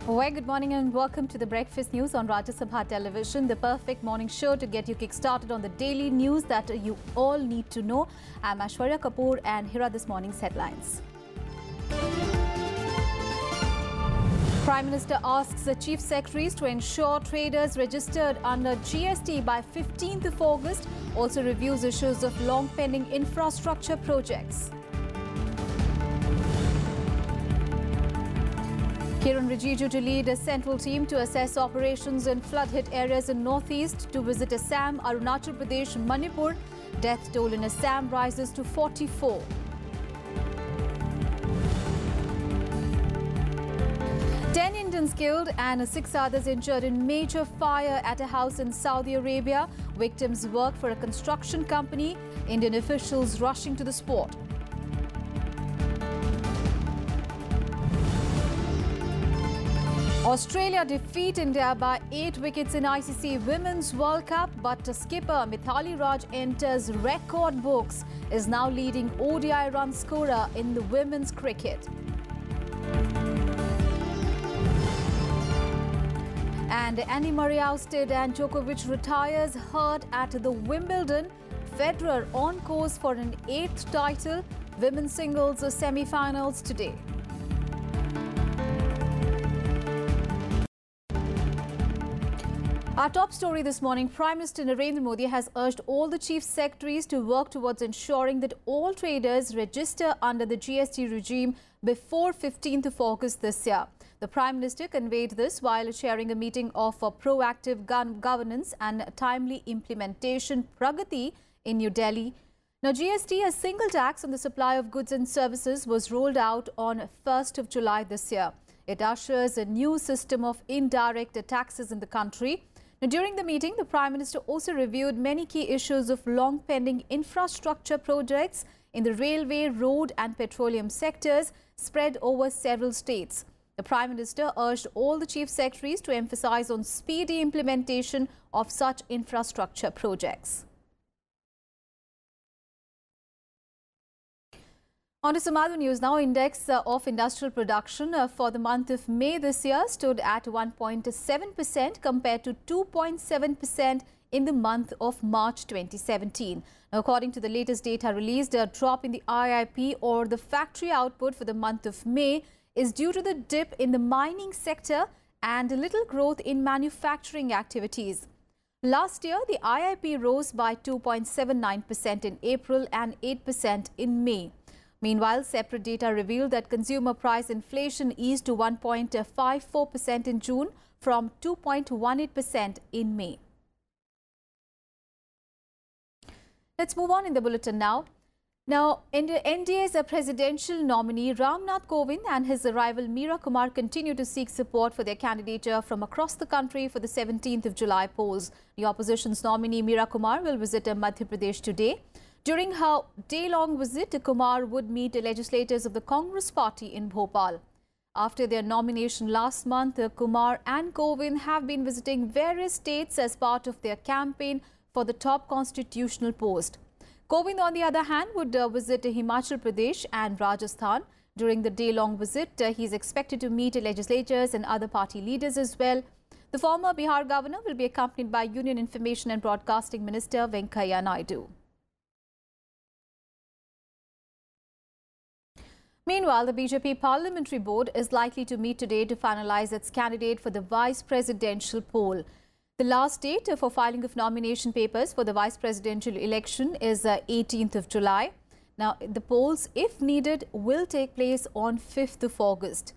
Very good morning and welcome to the Breakfast News on Rajya Sabha television, the perfect morning show to get you kick-started on the daily news that you all need to know. I'm Aishwarya Kapoor and here are this morning's headlines. Prime Minister asks the Chief Secretaries to ensure traders registered under GST by 15th of August, also reviews issues of long-pending infrastructure projects. Kiran Rijiju to lead a central team to assess operations in flood-hit areas in northeast, to visit Assam, Arunachal Pradesh, Manipur. Death toll in Assam rises to 44. Ten Indians killed and 6 others injured in major fire at a house in Saudi Arabia. Victims work for a construction company. Indian officials rushing to the spot. Australia defeat India by 8 wickets in ICC Women's World Cup, but skipper Mithali Raj enters record books, is now leading ODI run scorer in the women's cricket. And Andy Murray ousted and Djokovic retires hurt at the Wimbledon. Federer on course for an 8th title. Women's singles semi-finals today. Our top story this morning, Prime Minister Narendra Modi has urged all the chief secretaries to work towards ensuring that all traders register under the GST regime before 15th of August this year. The Prime Minister conveyed this while chairing a meeting of proactive governance and timely implementation Pragati in New Delhi. Now, GST, a single tax on the supply of goods and services, was rolled out on 1st of July this year. It ushers a new system of indirect taxes in the country. Now, during the meeting, the Prime Minister also reviewed many key issues of long-pending infrastructure projects in the railway, road and petroleum sectors spread over several states. The Prime Minister urged all the chief secretaries to emphasize on speedy implementation of such infrastructure projects. On to some other news now. Index of industrial production for the month of May this year stood at 1.7% compared to 2.7% in the month of March 2017. Now, according to the latest data released, a drop in the IIP or the factory output for the month of May is due to the dip in the mining sector and little growth in manufacturing activities. Last year, the IIP rose by 2.79% in April and 8% in May. Meanwhile, separate data revealed that consumer price inflation eased to 1.54% in June from 2.18% in May. Let's move on in the bulletin now. Now, NDA's presidential nominee Ram Nath Govind and his rival Meera Kumar continue to seek support for their candidature from across the country for the 17th of July polls. The opposition's nominee Meera Kumar will visit Madhya Pradesh today. During her day-long visit, Kumar would meet legislators of the Congress party in Bhopal. After their nomination last month, Kumar and Govind have been visiting various states as part of their campaign for the top constitutional post. Govind, on the other hand, would visit Himachal Pradesh and Rajasthan. During the day-long visit, he is expected to meet legislators and other party leaders as well. The former Bihar governor will be accompanied by Union Information and Broadcasting Minister Venkaiah Naidu. Meanwhile, the BJP Parliamentary Board is likely to meet today to finalize its candidate for the vice presidential poll. The last date for filing of nomination papers for the vice presidential election is 18th of July. Now, the polls, if needed, will take place on 5th of August.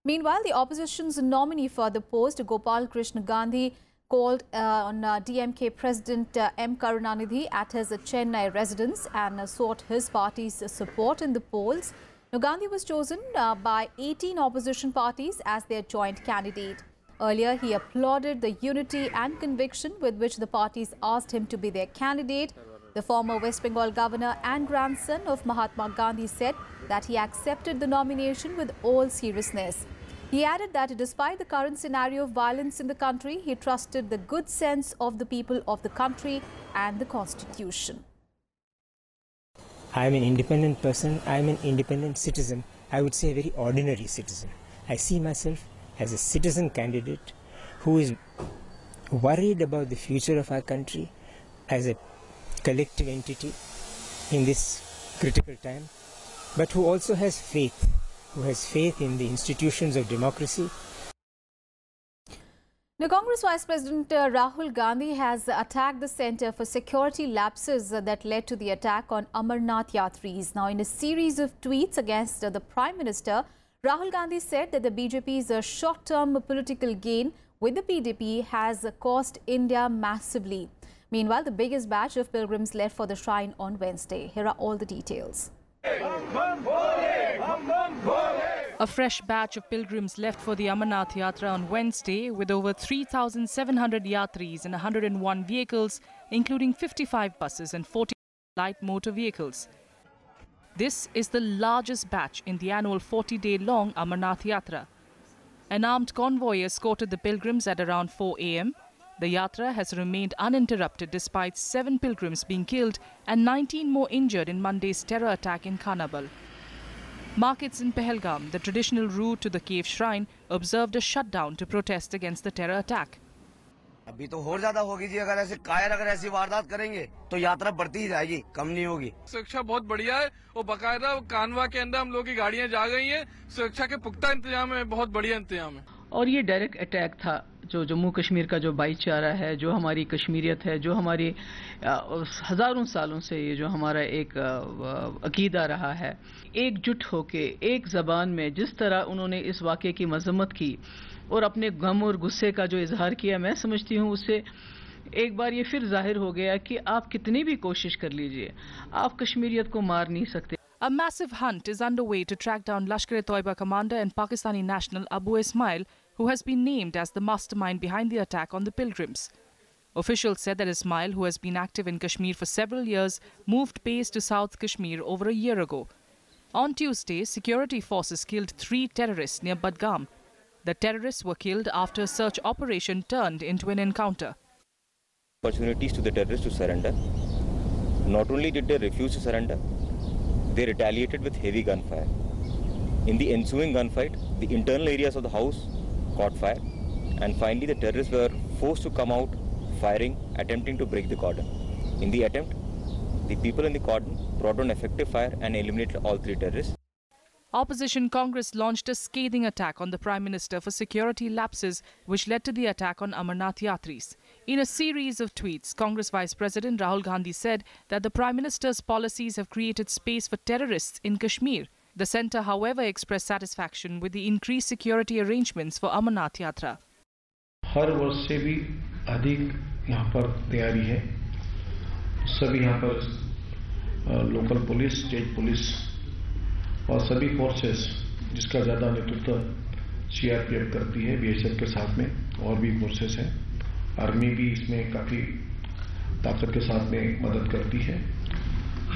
Meanwhile, the opposition's nominee for the post, Gopalkrishna Gandhi, called on DMK President M. Karunanidhi at his Chennai residence and sought his party's support in the polls. Now, Gandhi was chosen by 18 opposition parties as their joint candidate. Earlier, he applauded the unity and conviction with which the parties asked him to be their candidate. The former West Bengal governor and grandson of Mahatma Gandhi said that he accepted the nomination with all seriousness. He added that despite the current scenario of violence in the country, he trusted the good sense of the people of the country and the constitution. I am an independent person, I am an independent citizen, I would say a very ordinary citizen. I see myself as a citizen candidate who is worried about the future of our country as a collective entity in this critical time, but who also has faith, in the institutions of democracy. Now, Congress Vice President Rahul Gandhi has attacked the Centre for Security lapses that led to the attack on Amarnath Yatris. Now, in a series of tweets against the Prime Minister, Rahul Gandhi said that the BJP's short-term political gain with the PDP has cost India massively. Meanwhile, the biggest batch of pilgrims left for the shrine on Wednesday. Here are all the details. A fresh batch of pilgrims left for the Amarnath Yatra on Wednesday with over 3,700 yatris and 101 vehicles, including 55 buses and 40 light motor vehicles. This is the largest batch in the annual 40-day-long Amarnath Yatra. An armed convoy escorted the pilgrims at around 4 a.m. The Yatra has remained uninterrupted despite 7 pilgrims being killed and 19 more injured in Monday's terror attack in Khanabal. Markets in Pahalgam, the traditional route to the cave shrine, observed a shutdown to protest against the terror attack. अभी तो और ज्यादा होगी जी, अगर ऐसी वारदात करेंगे तो यात्रा बढ़ती ही जाएगी, कम नहीं होगी। सुरक्षा बहुत बढ़िया है और बकायदा कानवा के अंदर हम लोग की गाड़ियां जा गई हैं। सुरक्षा के पुख्ता इंतजाम है, बहुत बढ़िया इंतजाम है। और ये डायरेक्ट अटैक था जो जम्मू कश्मीर का जो भाईचारा है, जो हमारी कश्मीरियत है, जो हमारी हजारों सालों से ये जो हमारा एक अकीदा रहा है, एकजुट होके एक जबान में जिस तरह उन्होंने इस वाक़े की मजम्मत की और अपने गम और गुस्से का जो इजहार किया, मैं समझती हूँ उससे एक बार ये फिर जाहिर हो गया कि आप कितनी भी कोशिश कर लीजिए, आप कश्मीरियत को मार नहीं सकते। A massive hunt is underway to track down Lashkar-e-Toiba commander and Pakistani national Abu Ismail, who has been named as the mastermind behind the attack on the pilgrims. Officials said that Ismail, who has been active in Kashmir for several years, moved base to South Kashmir over a year ago. On Tuesday, security forces killed 3 terrorists near Budgam. The terrorists were killed after a search operation turned into an encounter. Opportunities to the terrorists to surrender. Not only did they refuse to surrender, they retaliated with heavy gunfire. In the ensuing gunfight, the internal areas of the house caught fire, and finally the terrorists were forced to come out firing, attempting to break the cordon. In the attempt, the people in the cordon brought on effective fire and eliminated all 3 terrorists. Opposition Congress launched a scathing attack on the Prime Minister for security lapses, which led to the attack on Amarnath Yatris. In a series of tweets, Congress Vice President Rahul Gandhi said that the Prime Minister's policies have created space for terrorists in Kashmir. The centre, however, expressed satisfaction with the increased security arrangements for Amarnath Yatra. हर वर्ष से भी अधिक यहाँ पर तैयारी है। सभी यहाँ पर लोकल पुलिस, स्टेट पुलिस और सभी फोर्सेस, जिसका ज़्यादा नेतृत्व सीआरपीएफ करती है, बीएसएफ के साथ में और भी फोर्सेस हैं। आर्मी भी इसमें काफ़ी ताकत के साथ में मदद करती है।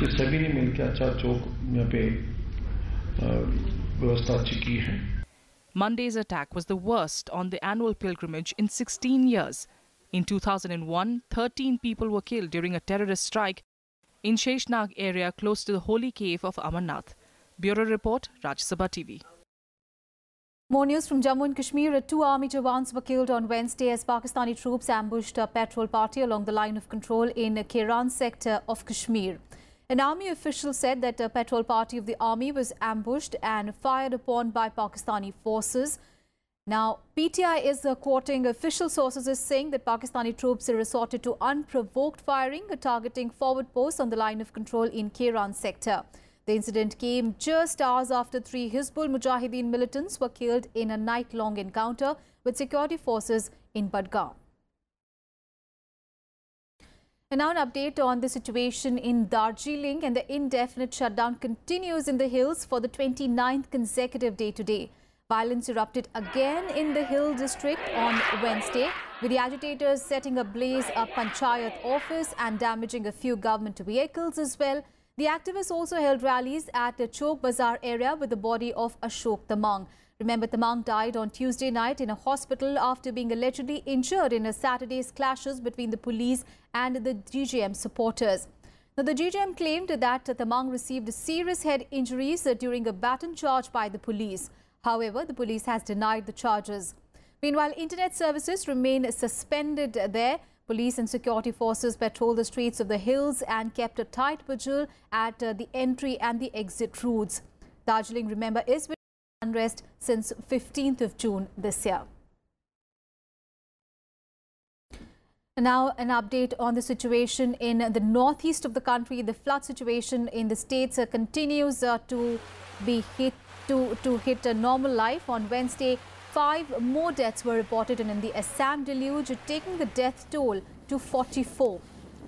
ये सभी ने मिलकर अच्छा चौक यहाँ पे व्यवस्था अच्छी की है। Monday's attack was the worst on the annual pilgrimage in 16 years. In 2001, 13 people were killed during a terrorist strike in Sheshnag area close to the holy cave of Amarnath. Bureau Report, Rajya Sabha TV. More news from Jammu and Kashmir. 2 army jawans were killed on Wednesday as Pakistani troops ambushed a patrol party along the line of control in Kiran sector of Kashmir. An army official said that a patrol party of the army was ambushed and fired upon by Pakistani forces. Now, PTI is quoting official sources as saying that Pakistani troops resorted to unprovoked firing, targeting forward posts on the line of control in Kiran sector. The incident came just hours after 3 Hizbul Mujahideen militants were killed in a night-long encounter with security forces in Budgam. And now an update on the situation in Darjeeling, and the indefinite shutdown continues in the hills for the 29th consecutive day today. Violence erupted again in the Hill district on Wednesday, with the agitators setting ablaze a panchayat office and damaging a few government vehicles as well. The activists also held rallies at the Chowk Bazaar area with the body of Ashok Tamang. Remember, Tamang died on Tuesday night in a hospital after being allegedly injured in a Saturday's clashes between the police and the GJM supporters. Now, the GJM claimed that Tamang received serious head injuries during a baton charge by the police. However, the police has denied the charges. Meanwhile, internet services remain suspended there. Police and security forces patrolled the streets of the hills and kept a tight vigil at the entry and the exit routes. Darjeeling, remember, is with unrest since 15th of June this year. Now, an update on the situation in the northeast of the country. The flood situation in the states continues to hit a normal life. On Wednesday, 5 more deaths were reported in the Assam deluge, taking the death toll to 44.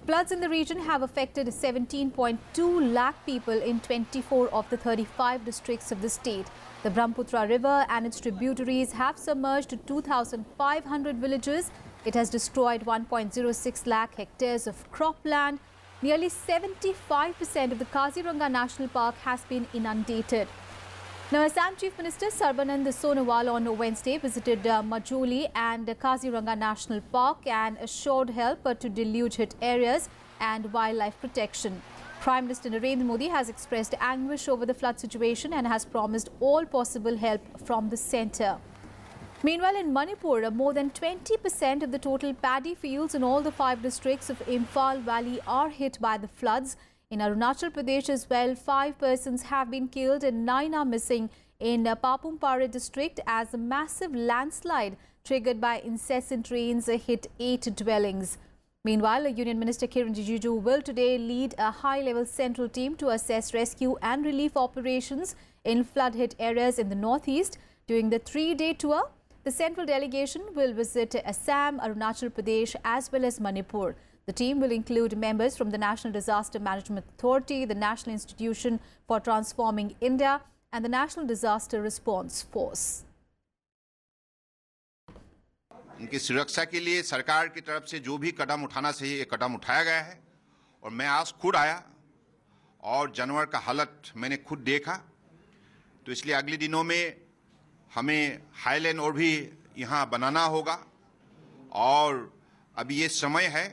Floods in the region have affected 17.2 lakh people in 24 of the 35 districts of the state. The Brahmaputra River and its tributaries have submerged 2,500 villages. It has destroyed 1.06 lakh hectares of cropland. Nearly 75% of the Kaziranga National Park has been inundated. Now, Assam Chief Minister Sarbanand Sonowal on Wednesday visited Majuli and Kaziranga National Park and assured help to deluge-hit areas and wildlife protection. Prime Minister Narendra Modi has expressed anguish over the flood situation and has promised all possible help from the centre. Meanwhile, in Manipur, more than 20% of the total paddy fields in all the 5 districts of Imphal Valley are hit by the floods. In Arunachal Pradesh as well, 5 persons have been killed and 9 are missing in Papumpare district as a massive landslide triggered by incessant rains hit 8 dwellings. Meanwhile, Union Minister Kiran Rijiju will today lead a high-level central team to assess rescue and relief operations in flood-hit areas in the northeast. During the 3-day tour, the central delegation will visit Assam, Arunachal Pradesh as well as Manipur. The team will include members from the National Disaster Management Authority, the National Institution for Transforming India and the National Disaster Response Force. उनकी सुरक्षा के लिए सरकार की तरफ से जो भी कदम उठाना चाहिए, ये कदम उठाया गया है और मैं आज खुद आया और जानवर का हालत मैंने खुद देखा, तो इसलिए अगले दिनों में हमें हाईलैंड और भी यहाँ बनाना होगा और अभी ये समय है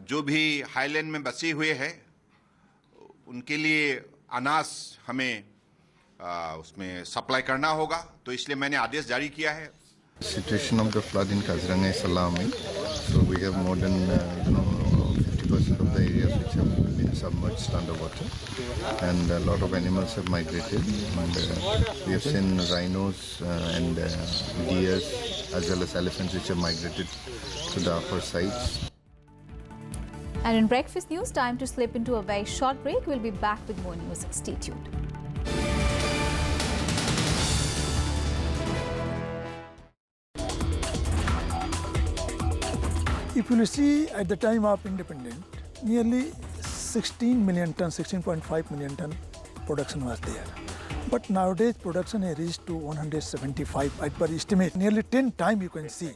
जो भी हाईलैंड में बसे हुए हैं उनके लिए अनाज हमें उसमें सप्लाई करना होगा, तो इसलिए मैंने आदेश जारी किया है. Situation of the flood in Kaziranga is alarming. So we have more than 50% of the areas which have been submerged underwater, and a lot of animals have migrated. And we have seen rhinos and deers as well as elephants which have migrated to the upper sides. And in breakfast news, time to slip into a very short break. We'll be back with more news. Stay tuned. If you see at the time of independence, nearly 16 million ton, 16.5 million ton production was there. But nowadays production has reached to 175 at per estimate, nearly 10 times you can see.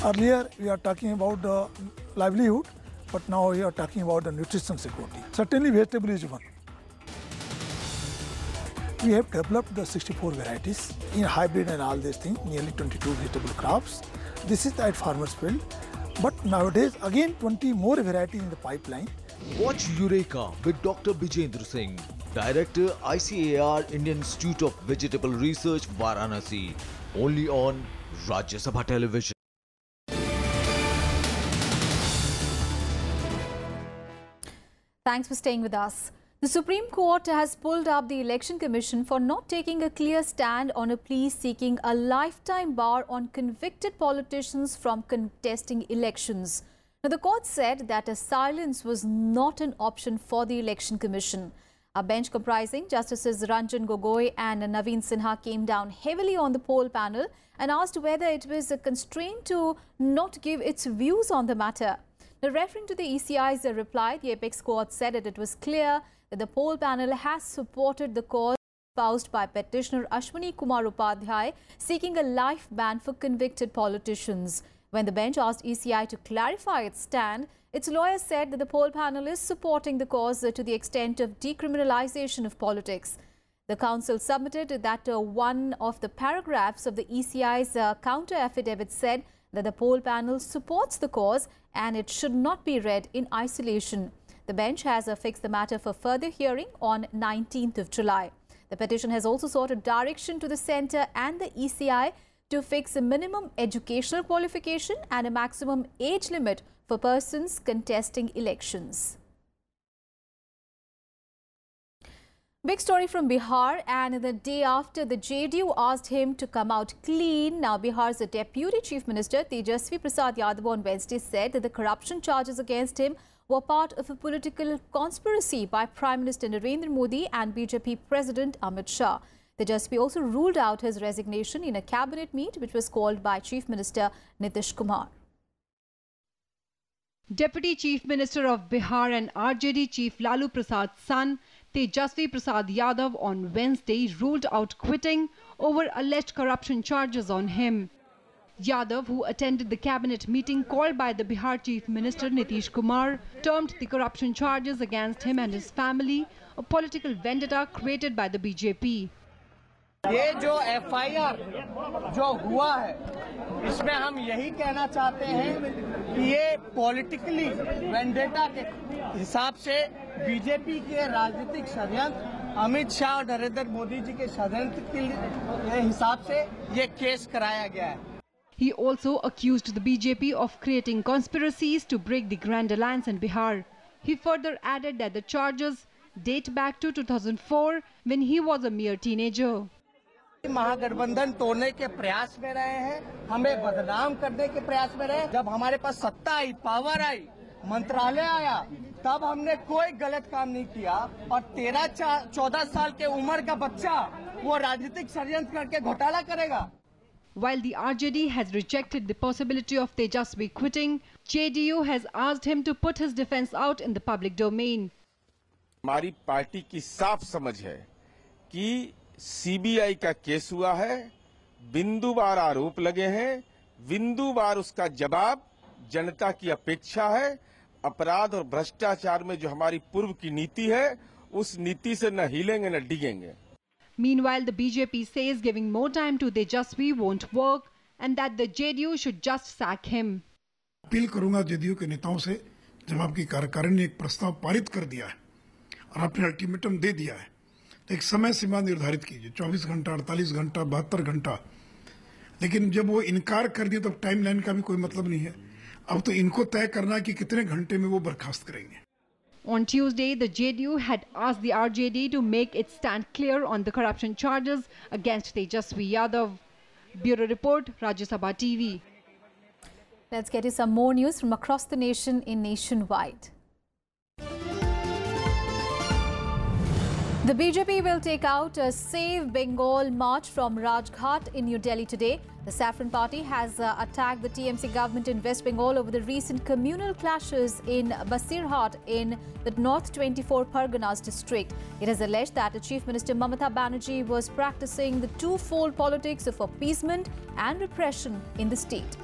Earlier we are talking about the livelihood, but now we are talking about the nutrition security. Certainly vegetable is one. We have developed the 64 varieties in hybrid and all these things, nearly 22 vegetable crops. This is at farmer's field, but nowadays again 20 more varieties in the pipeline. Watch Eureka with Dr. Bijendra Singh, Director ICAR Indian Institute of Vegetable Research, Varanasi, only on Rajya Sabha television. Thanks for staying with us. The Supreme Court has pulled up the Election Commission for not taking a clear stand on a plea seeking a lifetime bar on convicted politicians from contesting elections. Now, the court said that a silence was not an option for the Election Commission. A bench comprising Justices Ranjan Gogoi and Naveen Sinha came down heavily on the poll panel and asked whether it was a constraint to not give its views on the matter. Now, referring to the ECI's reply, the apex court said that it was clear that the poll panel has supported the cause espoused by petitioner Ashwini Kumar Upadhyay seeking a life ban for convicted politicians. When the bench asked ECI to clarify its stand, its lawyer said that the poll panel is supporting the cause to the extent of decriminalization of politics. The counsel submitted that one of the paragraphs of the ECI's counter affidavit said that the poll panel supports the cause and it should not be read in isolation. The bench has fixed the matter for further hearing on 19th of July. The petition has also sought a direction to the centre and the ECI to fix a minimum educational qualification and a maximum age limit for persons contesting elections. Big story from Bihar, and the day after the JDU asked him to come out clean, now Bihar's Deputy Chief Minister Tejasvi Prasad Yadav on Wednesday said that the corruption charges against him were part of a political conspiracy by Prime Minister Narendra Modi and BJP President Amit Shah. Tejasvi also ruled out his resignation in a cabinet meet which was called by Chief Minister Nitish Kumar. Deputy Chief Minister of Bihar and RJD Chief Lalu Prasad's son Tejasvi Prasad Yadav on Wednesday ruled out quitting over alleged corruption charges on him. Yadav, who attended the cabinet meeting called by the Bihar Chief Minister Nitish Kumar, termed the corruption charges against him and his family a political vendetta created by the BJP. ये जो FIR जो हुआ है, इसमें हम यही कहना चाहते हैं कि ये पॉलिटिकली वेंडेटा के हिसाब से बीजेपी के राजनीतिक षड्यंत्र, अमित शाह और नरेंद्र मोदी जी के षड्यंत्र के हिसाब से ये केस कराया गया है. He also accused the BJP of creating conspiracies to break the Grand Alliance in Bihar. He further added that the charges date back to 2004 when he was a mere teenager. महागठबंधन तोड़ने के प्रयास में रहे हैं, हमें बदनाम करने के प्रयास में रहे. जब हमारे पास सत्ता आई, पावर आई, मंत्रालय आया, तब हमने कोई गलत काम नहीं किया और 13-14 साल के उम्र का बच्चा वो राजनीतिक षड्यंत्र करके घोटाला करेगा. While the RJD has rejected the possibility of Tejasvi quitting, JDU has asked him to put his defense out in the public domain. हमारी पार्टी की साफ समझ है कि सीबीआई का केस हुआ है, बिंदुवार आरोप लगे हैं, बिंदुवार उसका जवाब जनता की अपेक्षा है. अपराध और भ्रष्टाचार में जो हमारी पूर्व की नीति है, उस नीति से न हिलेंगे न डिगेंगे. Meanwhile, the BJP says giving more time to Tejasvi won't work and that the JDU should just sack him. Appeal करूंगा जेडीयू के नेताओं से, जब आपकी कार्यकारिणी ने एक प्रस्ताव पारित कर दिया है और आपने अल्टीमेटम दे दिया है, तो एक समय सीमा निर्धारित कीजिए, 24 घंटा, 48 घंटा, 72 घंटा. लेकिन जब वो इनकार कर दिए तब टाइमलाइन का भी कोई मतलब नहीं है. अब तो इनको तय करना है कि कितने घंटे में वो बर्खास्त करेंगे. On Tuesday, the JDU had asked the RJD to make its stand clear on the corruption charges against Tejasvi Yadav. Bureau Report, Rajya Sabha TV. Let's get you some more news from across the nation in Nationwide. The BJP will take out a Save Bengal march from Rajghat in New Delhi today. The Saffron Party has attacked the TMC government in West Bengal over the recent communal clashes in Basirhat in the North 24 Parganas district. It has alleged that the Chief Minister Mamata Banerjee was practicing the twofold politics of appeasement and repression in the state.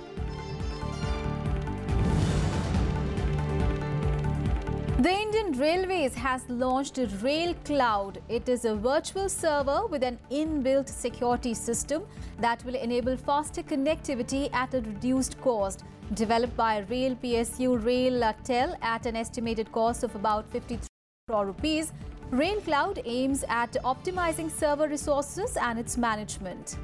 The Indian Railways has launched Rail Cloud. It is a virtual server with an inbuilt security system that will enable faster connectivity at a reduced cost. Developed by Rail PSU Rail Tel at an estimated cost of about 53 crore rupees, Rail Cloud aims at optimizing server resources and its management.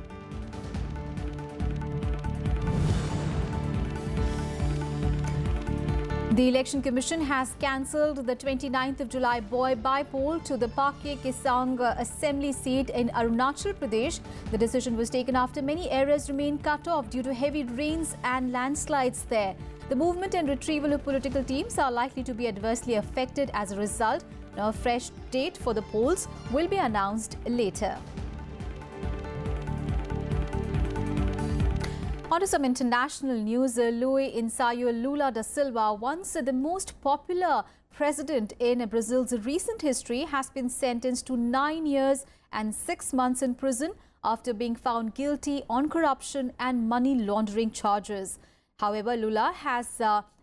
The Election Commission has cancelled the 29th of July boy by-poll to the Pake Kesang Assembly seat in Arunachal Pradesh. The decision was taken after many areas remain cut off due to heavy rains and landslides there. The movement and retrieval of political teams are likely to be adversely affected as a result. Now, a fresh date for the polls will be announced later. On to some international news. Luiz Inácio Lula da Silva, once the most popular president in Brazil's recent history, has been sentenced to 9 years and 6 months in prison after being found guilty on corruption and money laundering charges. However, Lula has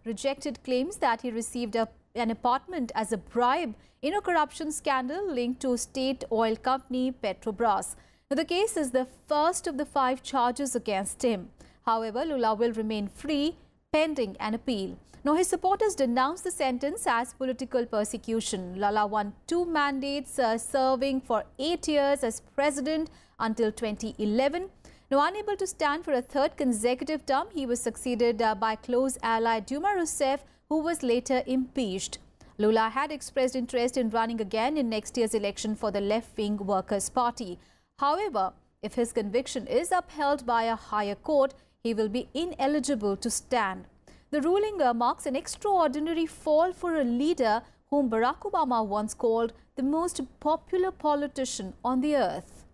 rejected claims that he received an apartment as a bribe in a corruption scandal linked to state oil company Petrobras. Now, the case is the first of the 5 charges against him. However, Lula will remain free pending an appeal. Now, his supporters denounced the sentence as political persecution. Lala won 2 mandates, serving for 8 years as president until 2011. Now, unable to stand for a 3rd consecutive term, he was succeeded by close ally Dilma Rousseff, who was later impeached. Lula had expressed interest in running again in next year's election for the left-wing Workers' Party. However, if his conviction is upheld by a higher court, he will be ineligible to stand. The ruling marks an extraordinary fall for a leader whom Barack Obama once called the most popular politician on the earth.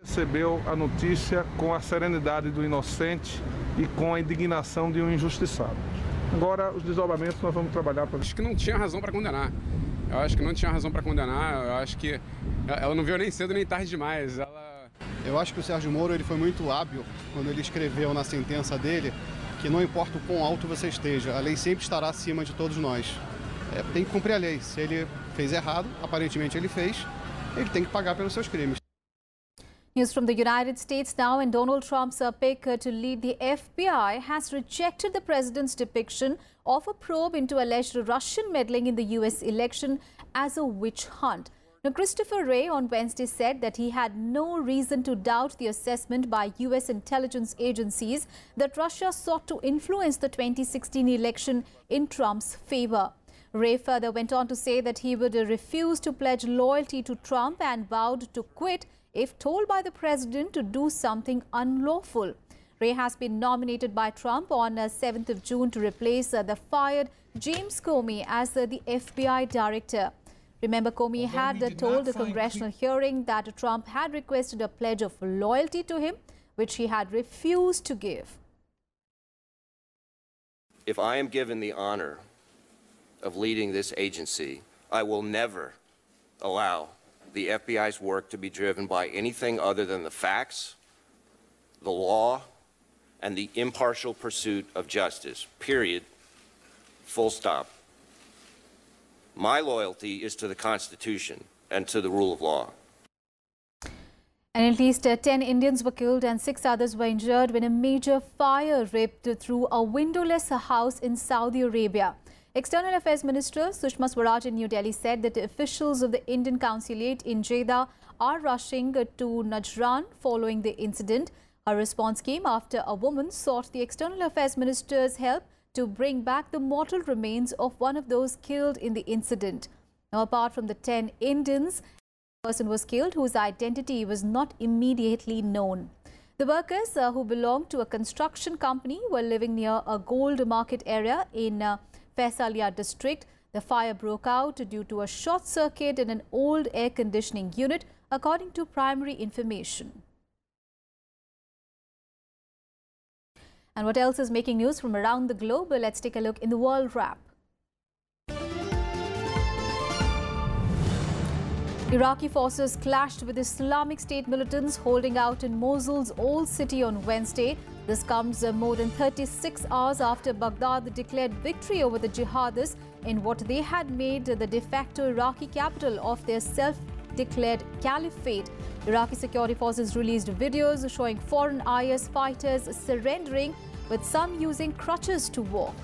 Recebeu a notícia com a serenidade do inocente e com a indignação de injustiçado. Agora, os desdobramentos nós vamos trabalhar para... Acho que não tinha razão para condenar. Eu acho que não tinha razão para condenar. Eu acho que ela não veio nem cedo nem tarde demais. Eu acho que o Sérgio Moro ele foi muito hábil quando ele escreveu na sentença dele que não importa o quão alto você esteja, a lei sempre estará acima de todos nós. Tem que cumprir a lei. Se ele fez errado, aparentemente ele fez, ele tem que pagar pelos seus crimes. News from the United States now, and Donald Trump's pick to lead the FBI has rejected the president's depiction of a probe into alleged Russian meddling in the U.S. election as a witch hunt. Now, Christopher Wray on Wednesday said that he had no reason to doubt the assessment by U.S. intelligence agencies that Russia sought to influence the 2016 election in Trump's favor. Wray further went on to say that he would refuse to pledge loyalty to Trump and vowed to quit if told by the president to do something unlawful. Wray has been nominated by Trump on 7th of June to replace the fired James Comey as the FBI director. Remember, Comey had told a congressional hearing that Trump had requested a pledge of loyalty to him, which he had refused to give. If I am given the honor of leading this agency, I will never allow the FBI's work to be driven by anything other than the facts, the law, and the impartial pursuit of justice, period, full stop. My loyalty is to the Constitution and to the rule of law. And at least 10 Indians were killed and 6 others were injured when a major fire ripped through a windowless house in Saudi Arabia. External Affairs Minister Sushma Swaraj in New Delhi said that officials of the Indian consulate in Jeddah are rushing to Najran following the incident. A response came after a woman sought the External Affairs Minister's help to bring back the mortal remains of one of those killed in the incident. Now, apart from the 10 Indians, a person was killed whose identity was not immediately known. The workers who belonged to a construction company were living near a gold market area in Faisalia district. The fire broke out due to a short circuit in an old air conditioning unit, according to primary information. And what else is making news from around the globe? Let's take a look in the World Wrap. Iraqi forces clashed with Islamic State militants holding out in Mosul's old city on Wednesday. This comes more than 36 hours after Baghdad declared victory over the jihadists in what they had made the de facto Iraqi capital of their self-declared caliphate. Iraqi security forces released videos showing foreign IS fighters surrendering, with some using crutches to walk.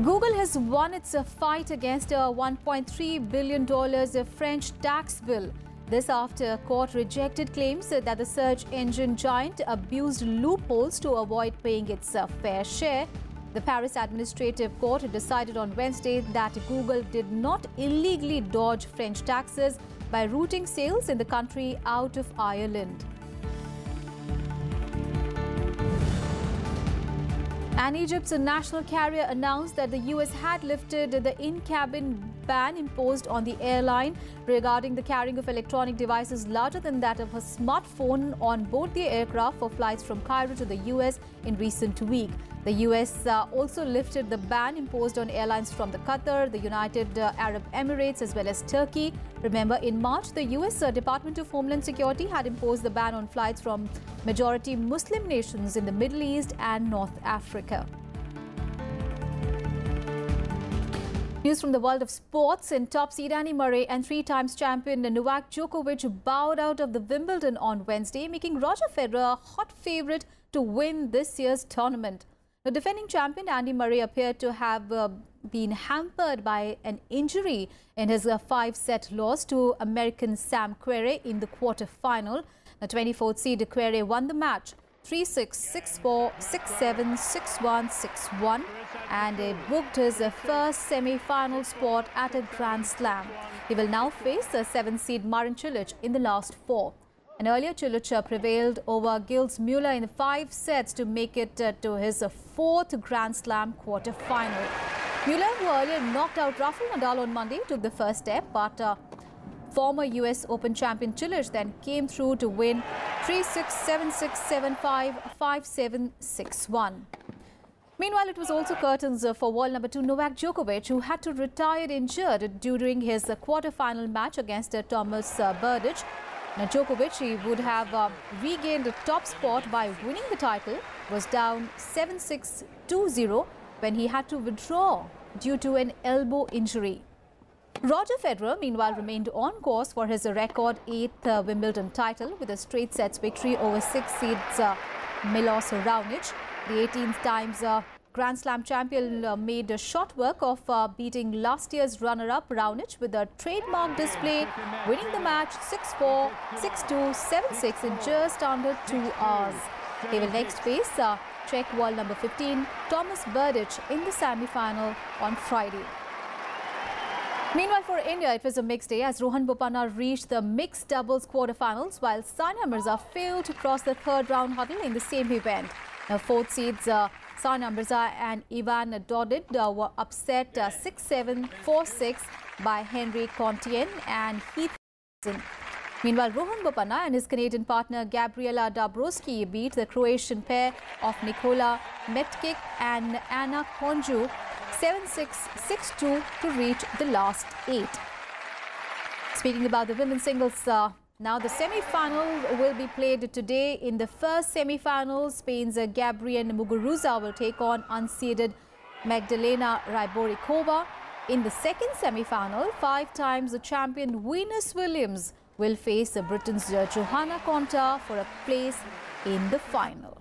Google has won its fight against a $1.3 billion French tax bill. This after a court rejected claims that the search engine giant abused loopholes to avoid paying its fair share. The Paris Administrative Court decided on Wednesday that Google did not illegally dodge French taxes by routing sales in the country out of Ireland. And Egypt's national carrier announced that the US had lifted the in-cabin ban imposed on the airline regarding the carrying of electronic devices larger than that of a smartphone on board the aircraft for flights from Cairo to the US in recent week. The US also lifted the ban imposed on airlines from the Qatar, the United Arab Emirates as well as Turkey. Remember, in March, the US Department of Homeland Security had imposed the ban on flights from majority Muslim nations in the Middle East and North Africa. News from the world of sports. In top seed Andy Murray and three-times champion Novak Djokovic bowed out of the Wimbledon on Wednesday, making Roger Federer a hot favourite to win this year's tournament. The defending champion Andy Murray appeared to have been hampered by an injury in his 5-set loss to American Sam Querrey in the quarter-final. The 24th seed Querrey won the match 3-6, 6-4, 6-7, 6-1, 6-1 and booked his first semi-final spot at a Grand Slam. He will now face the 7th seed Marin Cilic in the last 4. And earlier Cilic prevailed over Gilles Muller in 5 sets to make it to his 4th Grand Slam quarter-final. Muller, who earlier knocked out Rafael Nadal on Monday, took the first step, but former US Open champion Cilic then came through to win 3-6, 7-6, 7-5, 5-7, 6-1. Meanwhile, it was also curtains for world number 2 Novak Djokovic, who had to retire injured during his quarter-final match against Thomas Berdych. Now, Djokovic, he would have regained the top spot by winning the title, was down 7-6, 2-0 when he had to withdraw due to an elbow injury. Roger Federer, meanwhile, remained on course for his record 8th Wimbledon title with a straight sets victory over 6 seeds Milos Raonic. The 18th times Grand Slam champion made short work of beating last year's runner-up Raonic with a trademark display, winning the match 6-4, 6-2, 7-6 in just under 2 hours. He will next face Czech world number 15 Thomas Berdych in the semi-final on Friday. Meanwhile, for India, it was a mixed day as Rohan Bopanna reached the mixed doubles quarterfinals, while Sania Mirza failed to cross the third round hurdle in the same event. Now, 4th seeds Sania Mirza and Ivan Dodid were upset 6-7, 4-6 by Henry Contien and Heath. Meanwhile, Rohan Bopanna and his Canadian partner Gabriela Dabrowski beat the Croatian pair of Nikola Metkic and Anna Konju 7-6, 6-2 to reach the last 8. Speaking about the women's singles, now the semi-final will be played today. In the first semi-final, Spain's Gabriela Muguruza will take on unseeded Magdalena Ryborikova. In the second semi-final, 5 times the champion Venus Williams will face Britain's Johanna Konta for a place in the final.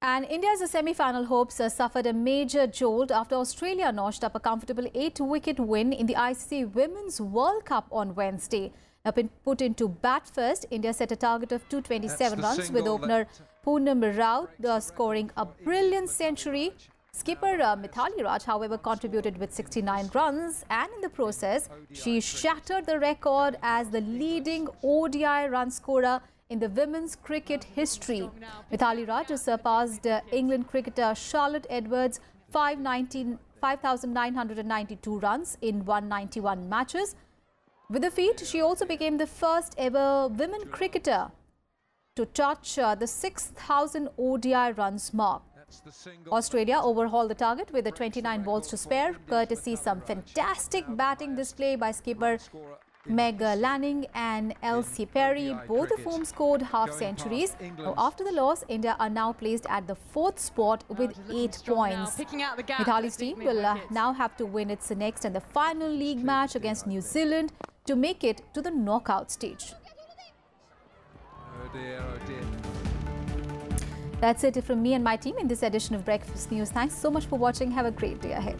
And India's semi-final hopes suffered a major jolt after Australia notched up a comfortable 8-wicket win in the ICC Women's World Cup on Wednesday. Now, put into bat first, India set a target of 227 runs with opener Poonam Rao scoring a brilliant century. Skipper Mithali Raj, however, contributed with 69 runs, and in the process, she shattered the record as the leading ODI run scorer in the women's cricket history. Mithali Raj surpassed England cricketer Charlotte Edwards' 5,992 runs in 191 matches. With the feat, she also became the first ever women cricketer to touch the 6,000 ODI runs mark. Australia overhauled the target with the 29 balls to spare, courtesy some fantastic batting display by skipper Meg Lanning and Elsie Perry, both of whom scored half-centuries. After the loss, India are now placed at the 4th spot with 8 points. Mithali's team will now have to win its next and the final league match against New Zealand to make it to the knockout stage. Oh dear, oh dear. That's it from me and my team in this edition of Breakfast News. Thanks so much for watching. Have a great day ahead.